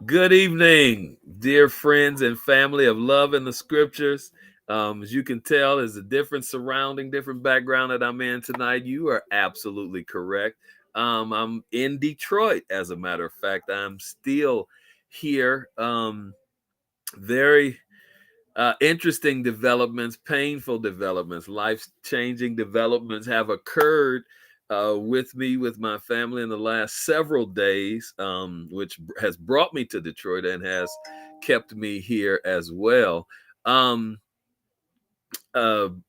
Good evening, dear friends and family of love in the scriptures. As you can tell, there's a different surrounding, different background that I'm in tonight. You are absolutely correct. I'm in Detroit, as a matter of fact. I'm still here. Very interesting developments, painful developments, life changing developments have occurred with me, with my family in the last several days, which has brought me to Detroit and has kept me here as well. Um,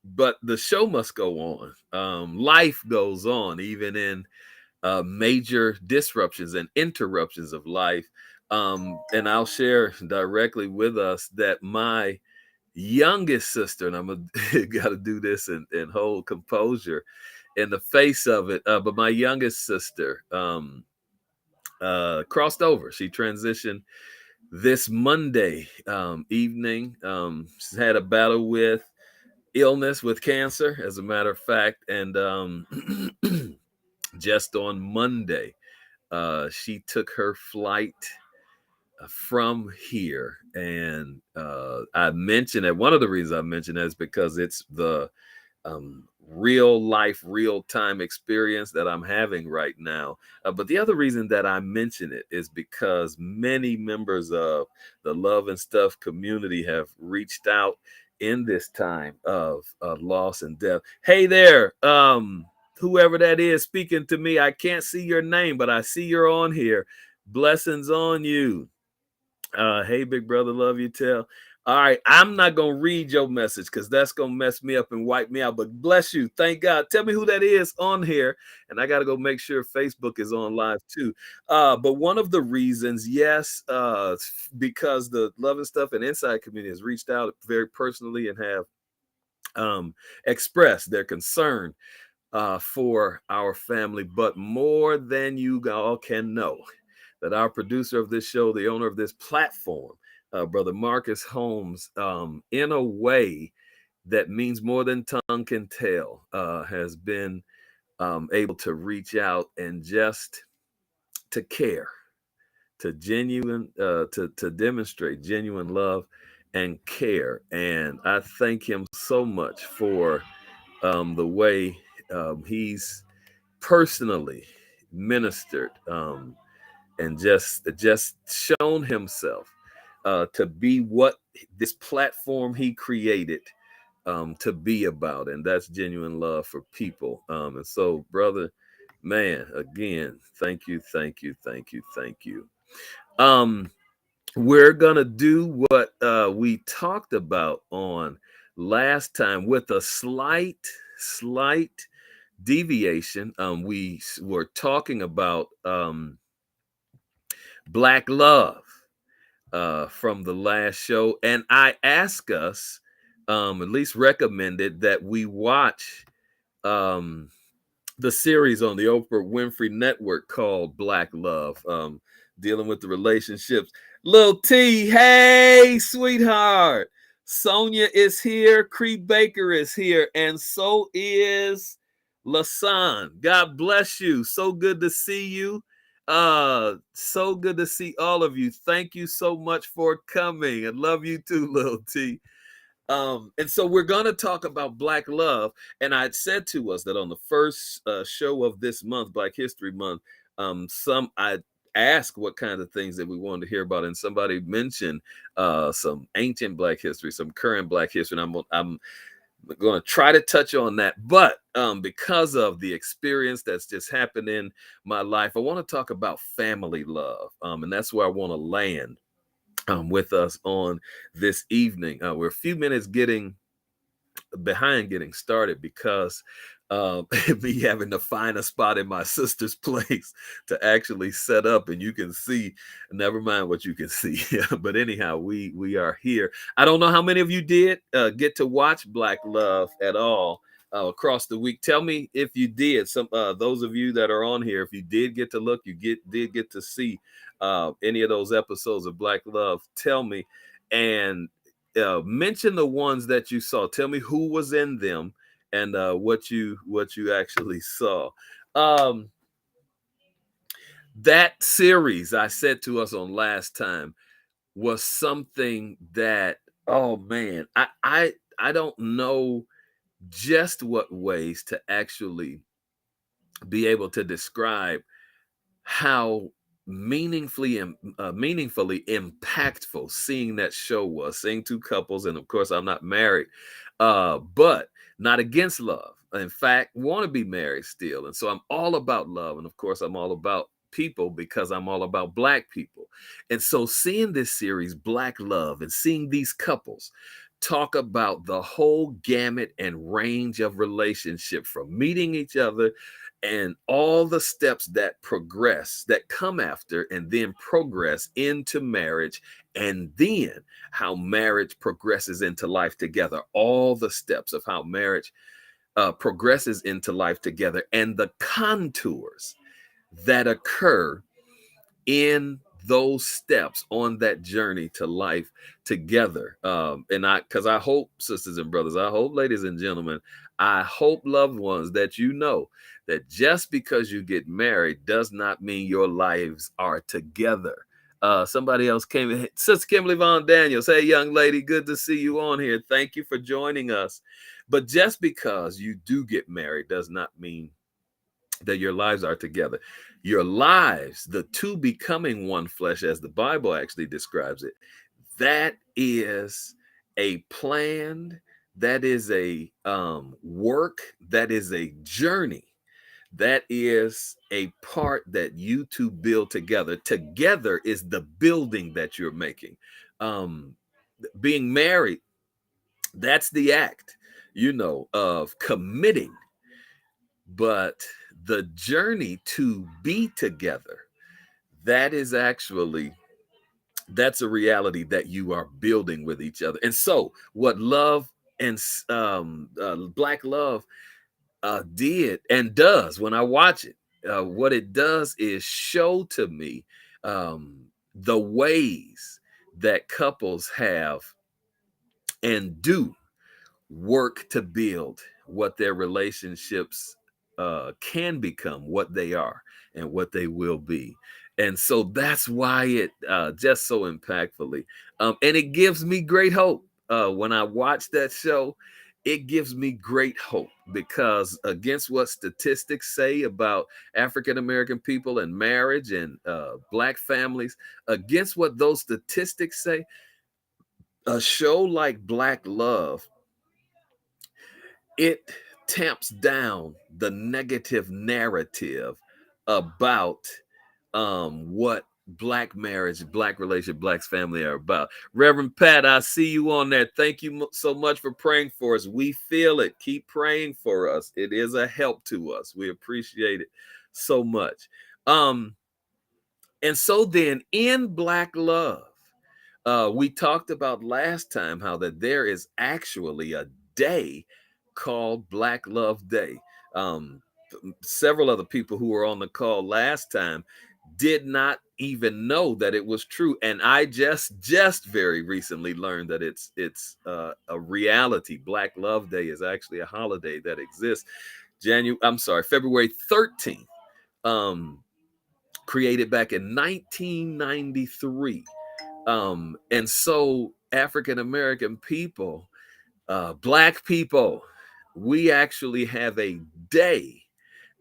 but the show must go on. Life goes on, even in major disruptions and interruptions of life. And I'll share directly with us that my youngest sister, and I'm got to do this and hold composure in the face of it. But my youngest sister crossed over. She transitioned this Monday evening. She's had a battle with illness, with cancer, as a matter of fact. And just on Monday, she took her flight from here. And I mentioned that one of the reasons I mentioned that is because it's the real life, real time experience that I'm having right now. But the other reason that I mention it is because many members of the Love and Stuff community have reached out in this time of loss and death. Hey there, whoever that is speaking to me, I can't see your name, but I see you're on here. Blessings on you. Hey, big brother, love you tell. All right, I'm not gonna read your message because that's gonna mess me up and wipe me out. But bless you, thank God. Tell me who that is on here, and I gotta go make sure Facebook is on live too. But one of the reasons, yes, because the Love and Stuff and Inside community has reached out very personally and have expressed their concern for our family. But more than you all can know, that our producer of this show, the owner of this platform, Brother Marcus Holmes, in a way that means more than tongue can tell, has been able to reach out and just to care, to to demonstrate genuine love and care. And I thank him so much for the way he's personally ministered, and just shown himself to be what this platform he created to be about, and that's genuine love for people. And so, brother, man, again, thank you, thank you, thank you, thank you. Um, we're gonna do what we talked about on last time with a slight deviation. We were talking about Black love from the last show, and I asked us, at least recommended, that we watch um, the series on the Oprah Winfrey Network called Black Love, dealing with the relationships. Lil T, hey, sweetheart. Sonia is here. Cree Baker is here. And so is Lasan. God bless you. So good to see you. So good to see all of you. Thank you so much for coming. I love you too, Lil T. And so we're going to talk about Black love. And I had said to us that on the first show of this month, Black History Month, I asked what kind of things that we wanted to hear about, and somebody mentioned some ancient Black history, some current Black history. And I'm going to try to touch on that, but because of the experience that's just happened in my life, I want to talk about family love, and that's where I want to land with us on this evening. We're a few minutes getting behind getting started because Me having to find a spot in my sister's place to actually set up, and you can see, never mind what you can see. But anyhow, we are here. I don't know how many of you did get to watch Black Love at all across the week. Tell me if you did. Some those of you that are on here, if you did get to look, did get to see any of those episodes of Black Love. Tell me, and mention the ones that you saw. Tell me who was in them and what you actually saw. Um, that series I said to us on last time was something that, oh man, I don't know just what ways to actually be able to describe how meaningfully impactful seeing that show was. Seeing two couples, and of course I'm not married, but not against love. In fact, want to be married still. And so I'm all about love, and of course I'm all about people because I'm all about Black people. And so seeing this series Black Love and seeing these couples talk about the whole gamut and range of relationship, from meeting each other and all the steps that progress, that come after and then progress into marriage, and then how marriage progresses into life together, all the steps of how marriage progresses into life together, and the contours that occur in those steps on that journey to life together. Because I hope, sisters and brothers, I hope, ladies and gentlemen, I hope, loved ones, that you know that just because you get married does not mean your lives are together. Somebody else came in, Sister Kimberly Von Daniels. Hey, young lady, good to see you on here. Thank you for joining us. But just because you do get married does not mean that your lives are together. Your lives, the two becoming one flesh, as the Bible actually describes it, that is a planned, that is a work, that is a journey, that is a part that you two build together. Together is the building that you're making. Being married, that's the act, of committing, but the journey to be together, that is actually, that's a reality that you are building with each other. And so what love and Black Love did and does, when I watch it, what it does is show to me the ways that couples have and do work to build what their relationships can become, what they are, and what they will be. And so that's why it just so impactfully, and it gives me great hope when I watch that show. It gives me great hope because, against what statistics say about African American people and marriage and Black families, against what those statistics say, a show like Black Love, it tamps down the negative narrative about what Black marriage, Black relationship, Black family are about. Reverend Pat, I see you on there. Thank you so much for praying for us. We feel it. Keep praying for us. It is a help to us. We appreciate it so much. And so then in Black Love, we talked about last time how that there is actually a day called Black Love Day. Um, Several other people who were on the call last time did not even know that it was true, and I just very recently learned that it's a reality. Black Love Day is actually a holiday that exists. February 13th, created back in 1993. And so African American people, Black people, we actually have a day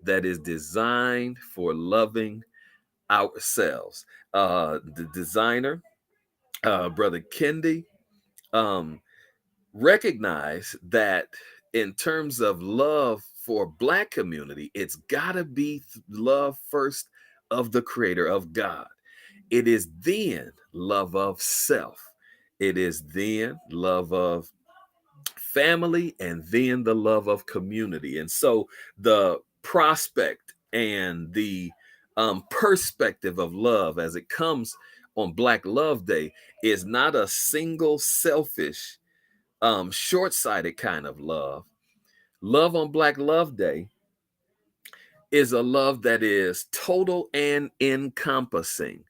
that is designed for loving ourselves. The designer, Brother Kendi, um, recognized that in terms of love for Black community, it's gotta be love first of the Creator, of God. It is then love of self. It is then love of family, and then the love of community. And so the prospect and the perspective of love as it comes on Black Love Day is not a single selfish, short-sighted kind of love. Love on Black Love Day is a love that is total and encompassing.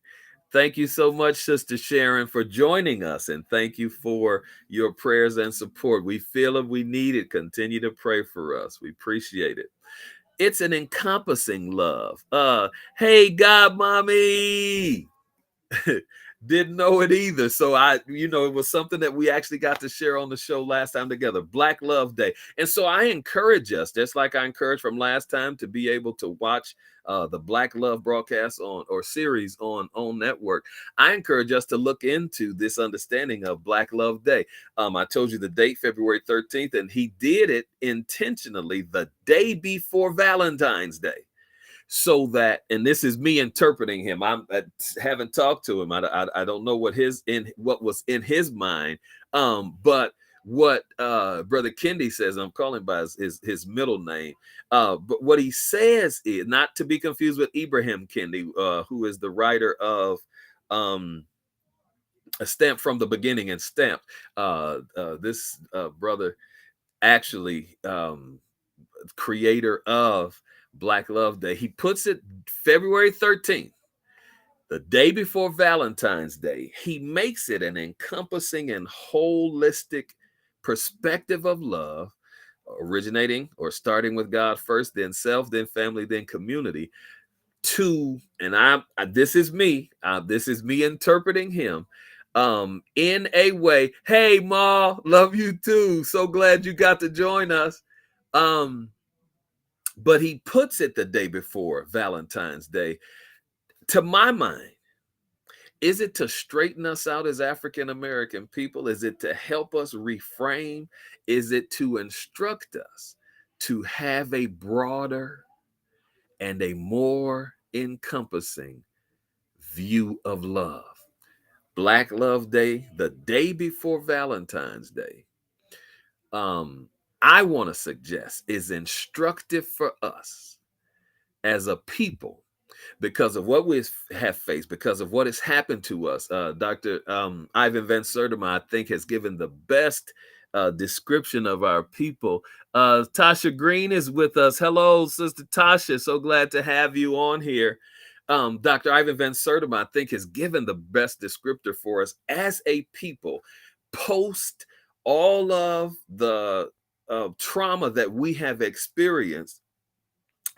Thank you so much, Sister Sharon, for joining us. And thank you for your prayers and support. We feel it, we need it. Continue to pray for us. We appreciate it. It's an encompassing love. Hey, God, mommy. Didn't know it either. So it was something that we actually got to share on the show last time together, Black Love Day. And so I encourage us, just like I encouraged from last time, to be able to watch the Black Love broadcast or series on network. I encourage us to look into this understanding of Black Love Day. I told you the date, February 13th, and he did it intentionally the day before Valentine's Day. So that, and this is me interpreting him. I haven't talked to him. I don't know what was in his mind. But what Brother Kendi says, I'm calling by his middle name. But what he says is, not to be confused with Ibrahim Kendi, who is the writer of A Stamp from the Beginning and Stamped. This brother actually creator of Black Love Day. He puts it February 13th, the day before Valentine's Day. He makes it an encompassing and holistic perspective of love, originating or starting with God first, then self, then family, then community. This is me interpreting him in a way. Hey, Ma, love you too. So glad you got to join us. But he puts it the day before Valentine's Day. To my mind, is it to straighten us out as African American people? Is it to help us reframe? Is it to instruct us to have a broader and a more encompassing view of love? Black Love Day, the day before Valentine's Day, I want to suggest is instructive for us as a people because of what we have faced, because of what has happened to us. Dr. Ivan Van Sertima, I think, has given the best description of our people. Tasha Green is with us. Hello, Sister Tasha. So glad to have you on here. Dr. Ivan Van Sertima, I think, has given the best descriptor for us as a people post all of the trauma that we have experienced.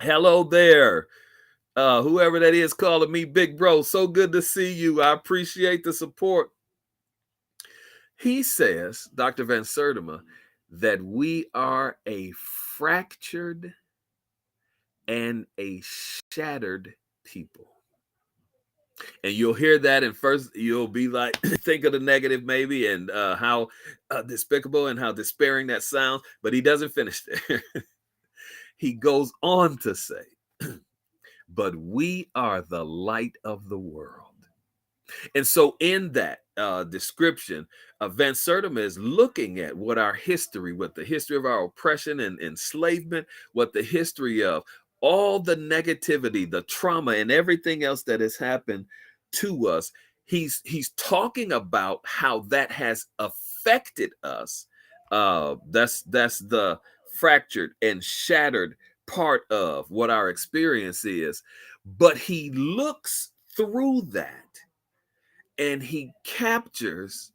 Hello there. Whoever that is calling me big bro. So good to see you. I appreciate the support. He says, Dr. Van Sertima, that we are a fractured and a shattered people. And you'll hear that, and first you'll be like, think of the negative maybe, and how despicable and how despairing that sounds. But he doesn't finish there. He goes on to say, but we are the light of the world. And so in that description, Van Sertima is looking at what our history, what the history of our oppression and enslavement, what the history of all the negativity, the trauma, and everything else that has happened to us. He's talking about how that has affected us. That's the fractured and shattered part of what our experience is. But he looks through that and he captures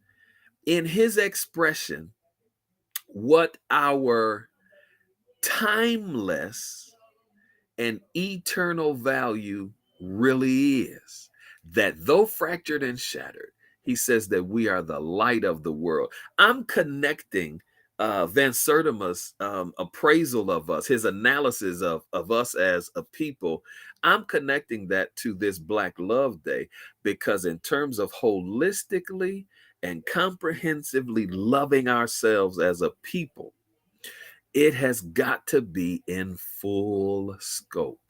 in his expression what our timeless and eternal value really is. That though fractured and shattered, he says that we are the light of the world. I'm connecting Van Sertima's appraisal of us, his analysis of us as a people. I'm connecting that to this Black Love Day because in terms of holistically and comprehensively loving ourselves as a people, it has got to be in full scope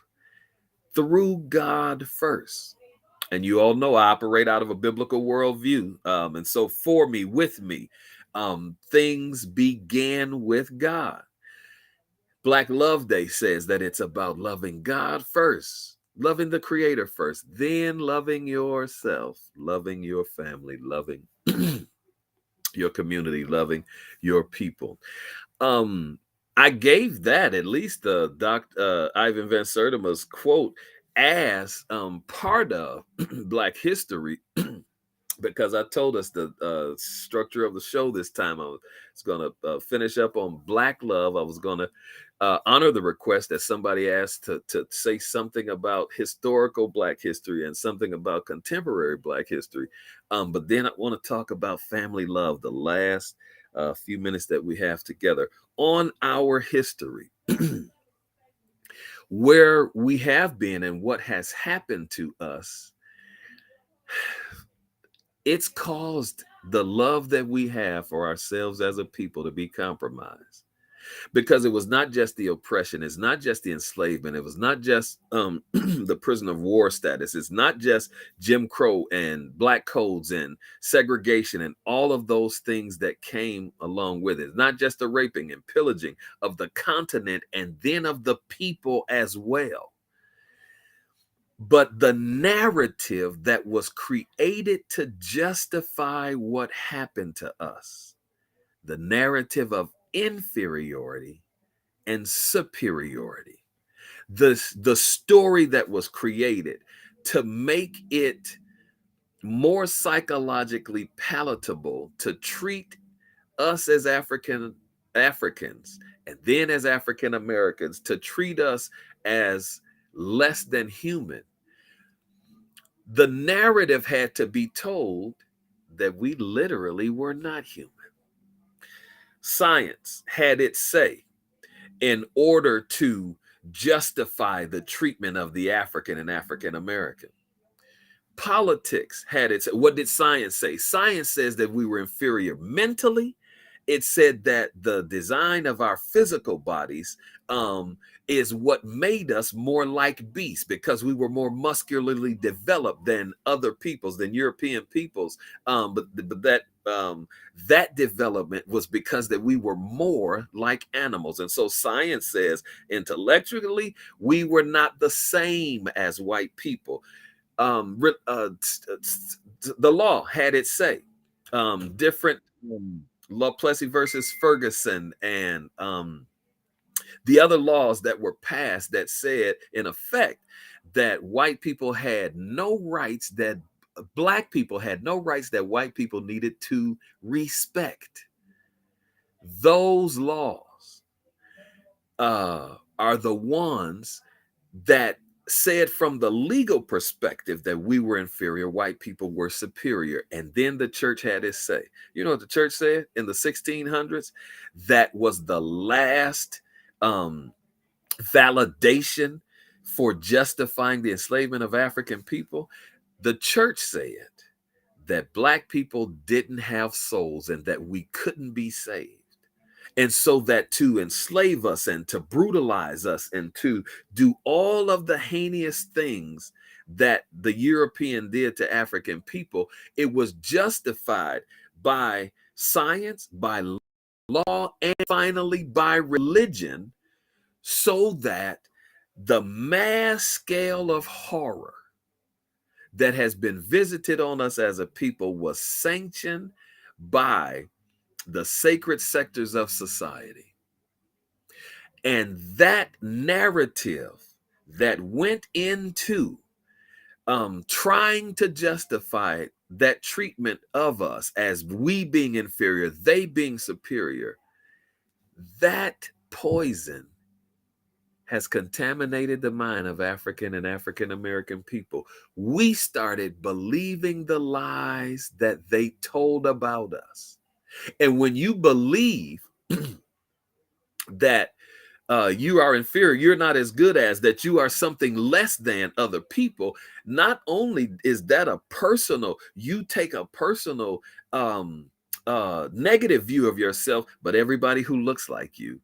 through God first. And you all know I operate out of a biblical worldview. And so for me, with me, Things began with God. Black Love Day says that it's about loving God first, loving the Creator first, then loving yourself, loving your family, loving your community, loving your people. Um, I gave that, at least Ivan Van Sertima's quote, as part of Black history, because I told us the structure of the show this time. I was going to finish up on Black love. I was going to honor the request that somebody asked to say something about historical Black history and something about contemporary Black history. But then I want to talk about family love, the last few minutes that we have together on our history, where we have been and what has happened to us. It's caused the love that we have for ourselves as a people to be compromised, because it was not just the oppression, it's not just the enslavement, it was not just the prison of war status, it's not just Jim Crow and black codes and segregation and all of those things that came along with it. It's not just the raping and pillaging of the continent and then of the people as well, but the narrative that was created to justify what happened to us, the narrative of inferiority and superiority, the story that was created to make it more psychologically palatable to treat us as Africans and then as African Americans, to treat us as less than human. The narrative had to be told that we literally were not human. Science had its say in order to justify the treatment of the African and African American. Politics had its, what did science say? Science says that we were inferior mentally. It said that the design of our physical bodies is what made us more like beasts, because we were more muscularly developed than other peoples, than European peoples. But that development was because that we were more like animals. And so science says intellectually, we were not the same as white people. The law had its say. Different law, Plessy versus Ferguson, and the other laws that were passed that said, in effect, that white people had no rights, that black people had no rights that white people needed to respect. Those laws are the ones that said from the legal perspective that we were inferior, white people were superior. And then the church had its say. You know what the church said in the 1600s? That was the last validation for justifying the enslavement of African people. The church said that black people didn't have souls and that we couldn't be saved. And so that to enslave us and to brutalize us and to do all of the heinous things that the European did to African people, it was justified by science, by law, and finally by religion, so that the mass scale of horror that has been visited on us as a people was sanctioned by the sacred sectors of society. And that narrative that went into trying to justify that treatment of us as we being inferior, they being superior, that poison has contaminated the mind of African and African American people. We started believing the lies that they told about us. And when you believe that you are inferior, you're not as good as, that you are something less than other people, not only is that a personal, you take a personal negative view of yourself, but everybody who looks like you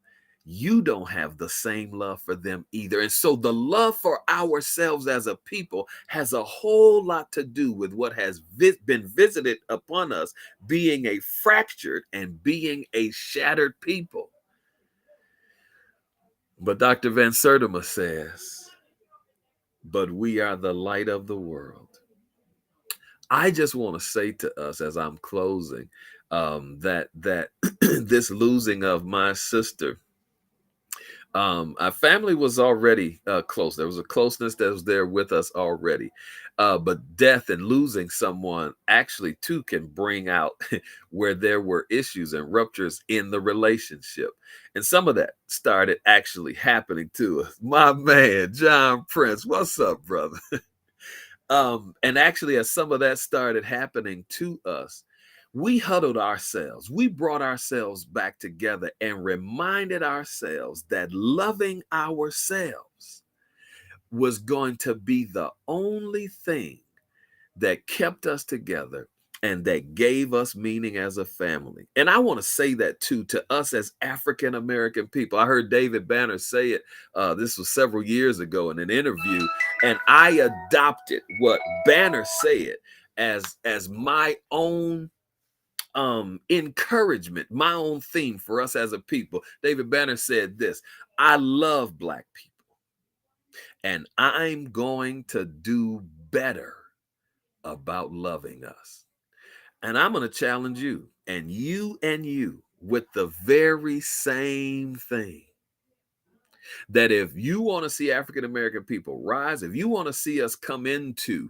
you don't have the same love for them either. And so the love for ourselves as a people has a whole lot to do with what has been visited upon us, being a fractured and being a shattered people. But Dr. Van Sertima says, but we are the light of the world. I just want to say to us as I'm closing, that this losing of my sister, our family was already close. There was a closeness that was there with us already. But death and losing someone actually too can bring out where there were issues and ruptures in the relationship. And some of that started actually happening to us. My man, John Prince, what's up, brother? And actually, as some of that started happening to us, we huddled ourselves. We brought ourselves back together and reminded ourselves that loving ourselves was going to be the only thing that kept us together and that gave us meaning as a family. And I want to say that too to us as African American people. I heard David Banner say it. This was several years ago in an interview, and I adopted what Banner said as my own encouragement, my own theme for us as a people. David Banner said this: I love Black people, and I'm going to do better about loving us. And I'm going to challenge you and you with the very same thing. That if you want to see African American people rise, if you want to see us come into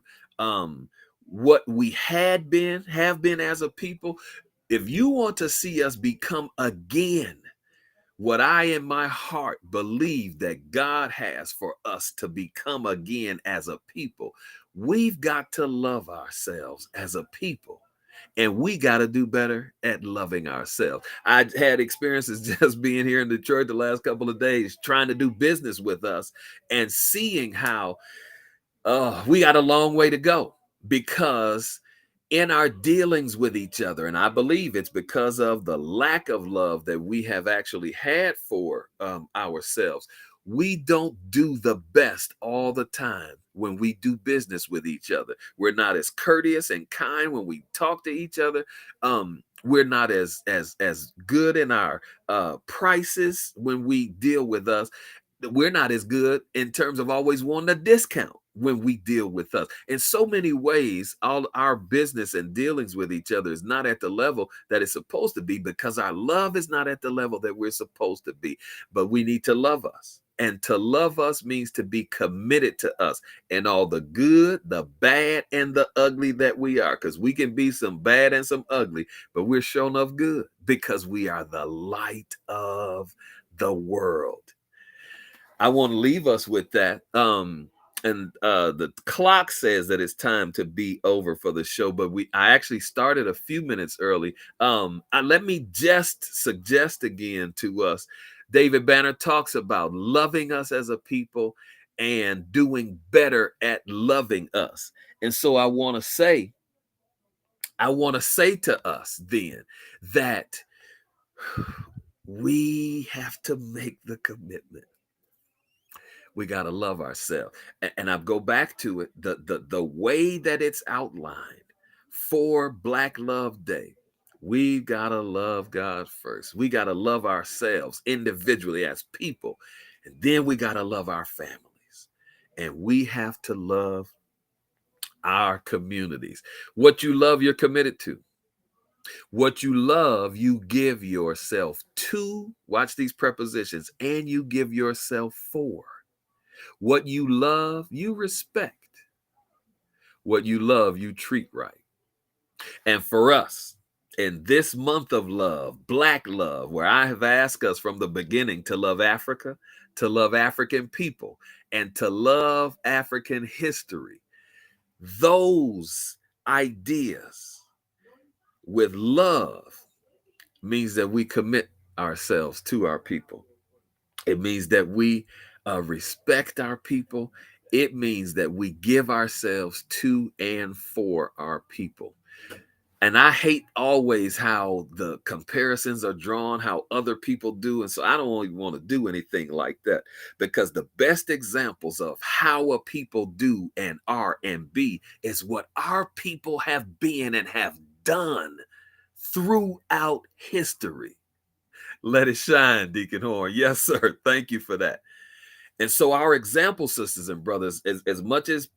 what we have been as a people, if you want to see us become again what I in my heart believe that God has for us to become again as a people, we've got to love ourselves as a people. And we got to do better at loving ourselves. I had experiences just being here in Detroit the last couple of days, trying to do business with us and seeing how we got a long way to go, because in our dealings with each other, and I believe it's because of the lack of love that we have actually had for ourselves, we don't do the best all the time when we do business with each other. We're not as courteous and kind when we talk to each other. We're not as good in our prices when we deal with us. We're not as good in terms of always wanting a discount when we deal with us. In so many ways, all our business and dealings with each other is not at the level that it's supposed to be, because our love is not at the level that we're supposed to be. But we need to love us. And to love us means to be committed to us and all the good, the bad, and the ugly that we are. Because we can be some bad and some ugly, but we're shown up good because we are the light of the world. I want to leave us with that. And the clock says that it's time to be over for the show, but I actually started a few minutes early. Let me just suggest again to us, David Banner talks about loving us as a people and doing better at loving us. And so I want to say to us then that we have to make the commitment. We got to love ourselves. And I go back to it, the way that it's outlined for Black Love Day. We got to love God first. We got to love ourselves individually as people. And then we got to love our families. And we have to love our communities. What you love, you're committed to. What you love, you give yourself to. Watch these prepositions. And you give yourself for. What you love, you respect. What you love, you treat right. And for us, in this month of love, Black love, where I have asked us from the beginning to love Africa, to love African people, and to love African history, those ideas with love means that we commit ourselves to our people. It means that we respect our people. It means that we give ourselves to and for our people. And I hate always how the comparisons are drawn, how other people do. And so I don't even want to do anything like that, because the best examples of how a people do and are and be is what our people have been and have done throughout history. Let it shine, Deacon Horn. Yes, sir. Thank you for that. And so our example, sisters and brothers, as much as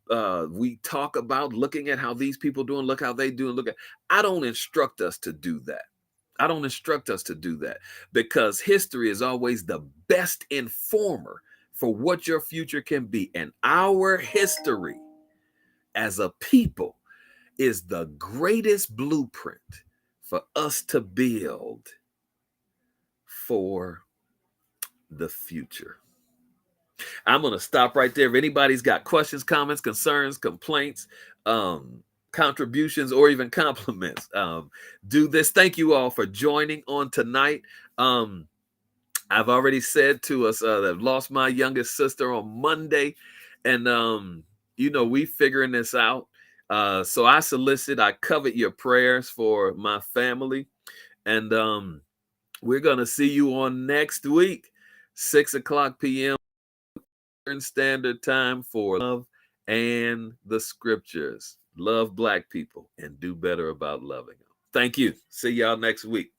we talk about looking at how these people do and look how they do and look at, I don't instruct us to do that. I don't instruct us to do that, because history is always the best informer for what your future can be. And our history as a people is the greatest blueprint for us to build for the future. I'm going to stop right there. If anybody's got questions, comments, concerns, complaints, contributions, or even compliments, do this. Thank you all for joining on tonight. I've already said to us that I've lost my youngest sister on Monday, and we figuring this out. So I covet your prayers for my family, and we're gonna see you on next week, 6:00 p.m. Standard Time, for Love and the Scriptures. Love Black people and do better about loving them. Thank you. See y'all next week.